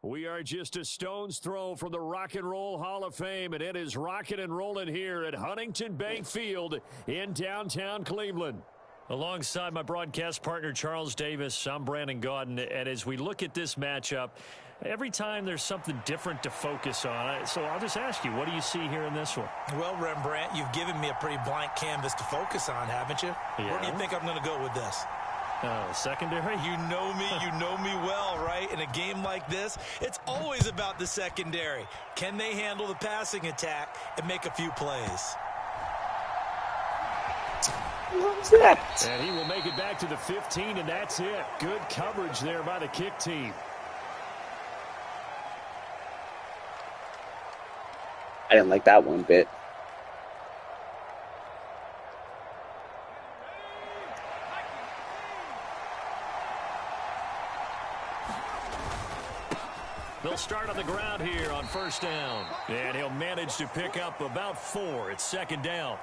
S3: We are just a stone's throw from the Rock and Roll Hall of Fame, and it is rocking and rolling here at Huntington Bank Field in downtown Cleveland. Alongside my broadcast partner, Charles Davis, I'm Brandon Gaudin, and as we look at this matchup, every time there's something different to focus on. So I'll just ask you, what do you see here in this one?
S1: Well, Rembrandt, you've given me a pretty blank canvas to focus on, haven't you?
S3: Yeah.
S1: Where do you think I'm going to go with this?
S3: Secondary?
S1: You know me well, right? In a game like this, it's always about the secondary. Can they handle the passing attack and make a few plays?
S4: What's that?
S3: And he will make it back to the 15, and that's it. Good coverage there by the kick team.
S4: I didn't like that one bit.
S3: They'll start on the ground here on first down. And he'll manage to pick up about 4. It's second down.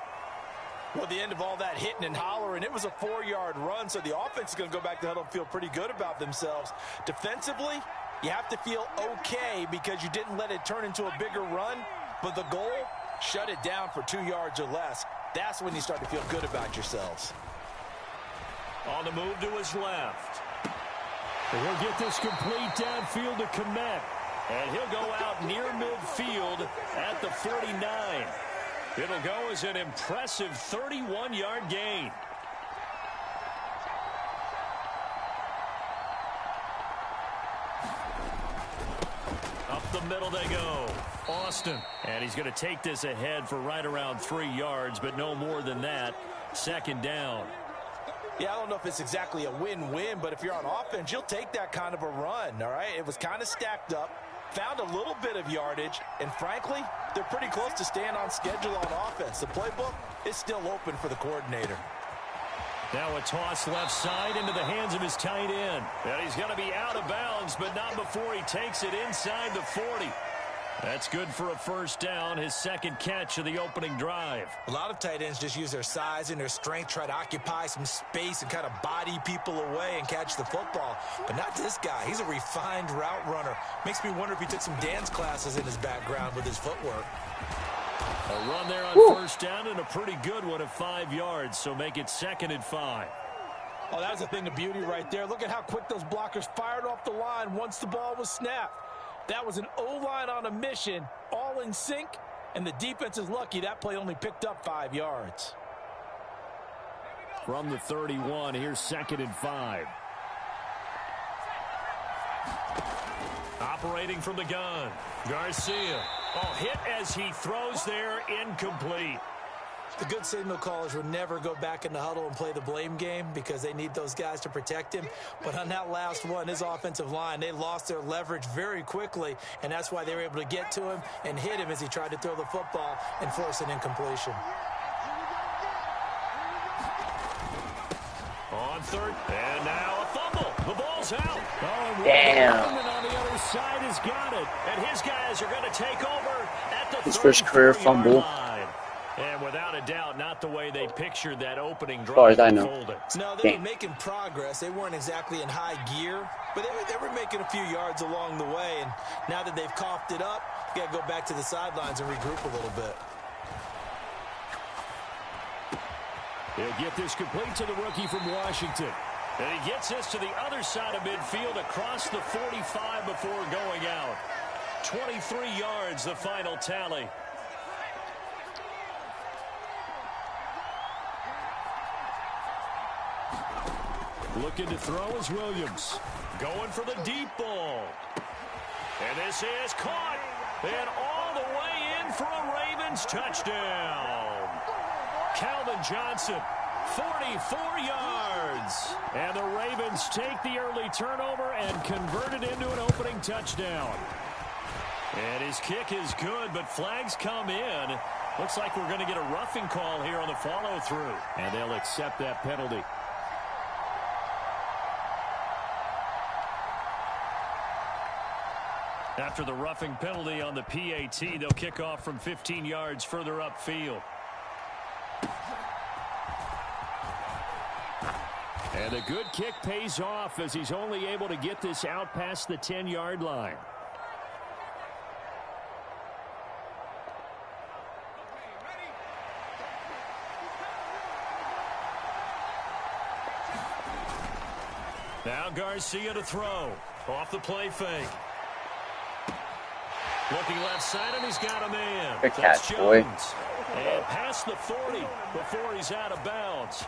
S1: Well, at the end of all that hitting and hollering, it was a 4-yard run, so the offense is going to go back to the huddle and feel pretty good about themselves. Defensively, you have to feel okay because you didn't let it turn into a bigger run, but the goal, shut it down for 2 yards or less. That's when you start to feel good about yourselves.
S3: On the move to his left. And he'll get this complete downfield to Kmet. And he'll go out near midfield at the 49. It'll go as an impressive 31-yard gain. Up the middle they go. Austin. And he's going to take this ahead for right around 3 yards, but no more than that. Second down.
S1: Yeah, I don't know if it's exactly a win-win, but if you're on offense, you'll take that kind of a run, all right? It was kind of stacked up, found a little bit of yardage, and frankly, they're pretty close to staying on schedule on offense. The playbook is still open for the coordinator.
S3: Now a toss left side into the hands of his tight end. And he's going to be out of bounds, but not before he takes it inside the 40. That's good for a first down, his second catch of the opening drive.
S1: A lot of tight ends just use their size and their strength, try to occupy some space and kind of body people away and catch the football. But not this guy. He's a refined route runner. Makes me wonder if he took some dance classes in his background with his footwork.
S3: A run there on first down and a pretty good one of 5 yards, so make it 2nd and 5.
S1: Oh, that was a thing of beauty right there. Look at how quick those blockers fired off the line once the ball was snapped. That was an O-line on a mission, all in sync, and the defense is lucky that play only picked up 5 yards.
S3: From the 31, here's 2nd and 5. Operating from the gun, Garcia. Oh, hit as he throws there, incomplete.
S1: The good signal callers would never go back in the huddle and play the blame game because they need those guys to protect him. But on that last one, his offensive line, they lost their leverage very quickly, and that's why they were able to get to him and hit him as he tried to throw the football and force an incompletion.
S3: On 3rd, and now a fumble. The ball's out. Oh,
S2: damn.
S3: On the other side has got it, and his guys are going to take over at the
S2: his first career fumble.
S3: Line. And without a doubt, not the way they pictured that opening drive.
S2: As far as I know.
S1: No, they were making progress. They weren't exactly in high gear, but they were making a few yards along the way. And now that they've coughed it up, you got to go back to the sidelines and regroup a little bit.
S3: He'll get this complete to the rookie from Washington. And he gets this to the other side of midfield across the 45 before going out. 23 yards, the final tally. Looking to throw is Williams. Going for the deep ball. And this is caught. And all the way in for a Ravens touchdown. Calvin Johnson, 44 yards. And the Ravens take the early turnover and convert it into an opening touchdown. And his kick is good, but flags come in. Looks like we're going to get a roughing call here on the follow-through. And they'll accept that penalty. After the roughing penalty on the PAT, they'll kick off from 15 yards further upfield. And a good kick pays off as he's only able to get this out past the 10-yard line. Now Garcia to throw. Off the play fake. Looking left side, and he's got a man.
S2: Good catch, boy.
S3: And past the 40 before he's out of bounds.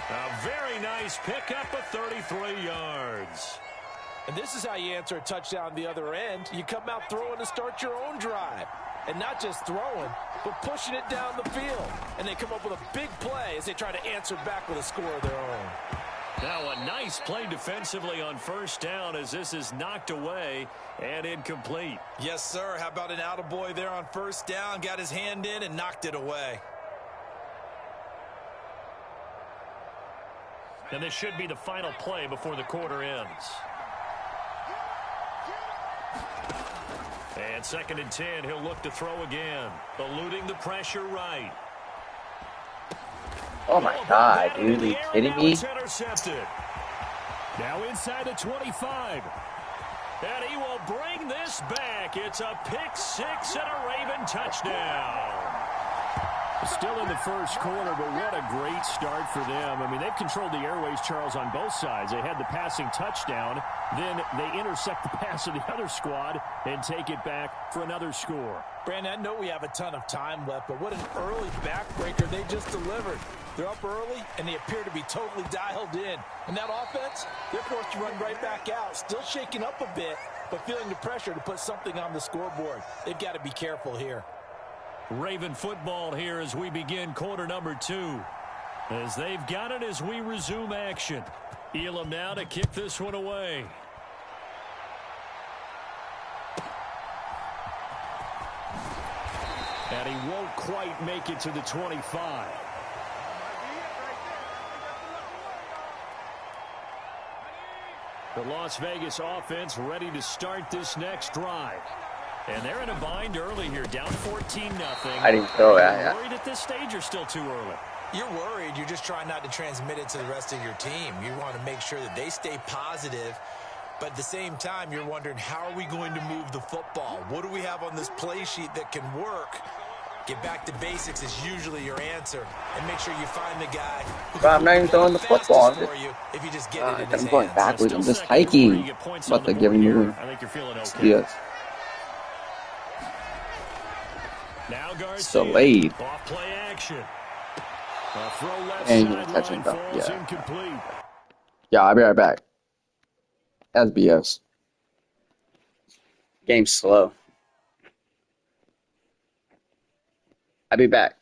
S3: A very nice pickup of 33 yards.
S1: And this is how you answer a touchdown the other end. You come out throwing to start your own drive. And not just throwing, but pushing it down the field. And they come up with a big play as they try to answer back with a score of their own.
S3: Now a nice play defensively on first down as this is knocked away and incomplete.
S1: Yes, sir. How about an attaboy there on first down? Got his hand in and knocked it away.
S3: And this should be the final play before the quarter ends. And 2nd and 10, he'll look to throw again. Eluding the pressure right.
S2: Oh my God, dude, are you kidding me?
S3: Now inside the 25. And he will bring this back. It's a pick six and a Raven touchdown. Still in the first quarter, but what a great start for them. I mean, they've controlled the airways, Charles, on both sides. They had the passing touchdown. Then they intercept the pass of the other squad and take it back for another score.
S1: Brandon, I know we have a ton of time left, but what an early backbreaker they just delivered. They're up early, and they appear to be totally dialed in. And that offense, they're forced to run right back out, still shaking up a bit, but feeling the pressure to put something on the scoreboard. They've got to be careful here.
S3: Raven football here as we begin quarter number 2. As they've got it as we resume action. Elam now to kick this one away. And he won't quite make it to the 25. The Las Vegas offense ready to start this next drive. And they're in a bind early here, down 14-0.
S2: I didn't throw it.
S3: Are you worried at this stage or still too early?
S1: You're worried. You're just trying not to transmit it to the rest of your team. You want to make sure that they stay positive. But at the same time, you're wondering, how are we going to move the football? What do we have on this play sheet that can work? Get back to basics is usually your answer, and make sure you find the guy who
S2: Bro,
S1: can
S2: I'm
S1: move
S2: not
S1: the
S2: even
S1: ball
S2: throwing
S1: the
S2: the football.
S1: fastest for you if you just get it in his
S2: I'm going
S1: hands.
S2: backwards. I'm
S3: Still
S2: just
S3: second quarter, you
S2: hiking.
S3: get points
S2: I'm
S3: on
S2: about
S3: the
S2: to give
S3: board
S2: him
S3: here.
S2: the
S3: I think you're feeling okay.
S2: yes.
S3: Now
S2: It's
S3: Garcia,
S2: delayed.
S3: off play action. A throw left
S2: And you're gonna catch
S3: sideline
S2: him though.
S3: falls
S2: Yeah.
S3: incomplete.
S2: Yeah, I'll be right back. That's BS.
S4: Game's slow. I'll be back.